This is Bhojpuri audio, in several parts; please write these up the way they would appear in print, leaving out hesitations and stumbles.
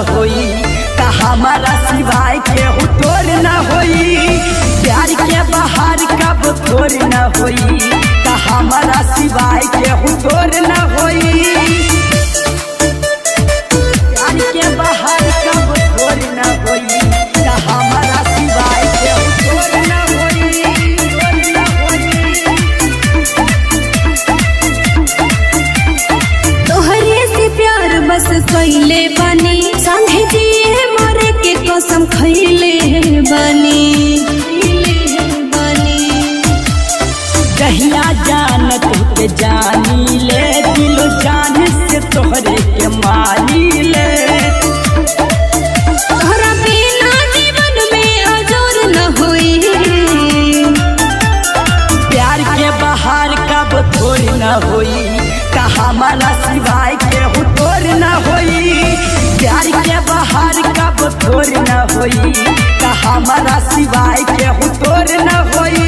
होई का हमारा सिवाय केहू तोर न होई। प्यार के बाहर कब तोर न होई का हमारा सिवाय केहू तोर न होई। प्यार के बाहर कब तोर न होई का हमारा सिवाय केहू तोर न होई, तोर न होई। तोहरे से प्यार बस कैले बानी, संगे जिए मरे के कसम खैले बानी। कहिया जान तुके जानी ले, दिलो जान से तोहरे के मानी ले। तोहरा बिना जीवन में अजोर न होई। प्यार के बाहर कब तोर न होई का हमारा सिवाय केहू तोर न होई। प्यार के बाहर कब तोर न होई का हमारा सिवाय केहू तोर न होई।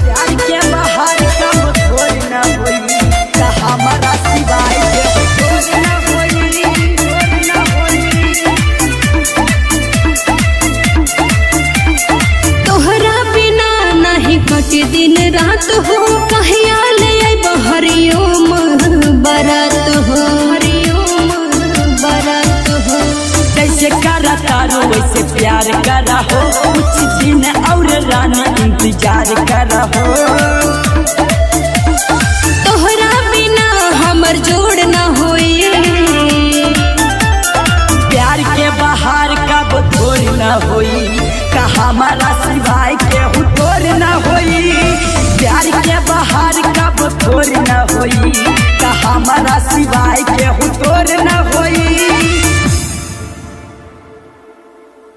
प्यार के बाहर कब तोर न होई का हमारा सिवाय केहू तोर न होई, तोर न होई। तोहरा बिना नहीं कटे दिन रात हो, कहिया ले हरिओम बरात हो, हरिओम बरात हो। जैसे करा तारो वैसे प्यार करा हो, कुछ दिन और रानी इंतजार करा हो। तोहरा बिना हमर जोड़ न होई। प्यार के बाहर कब तोर न होई का हमारा सिवाय केहू तोर न होई। प्यार के बाहर कब तोर न होई का हमारा सिवाय केहू तोर न होई।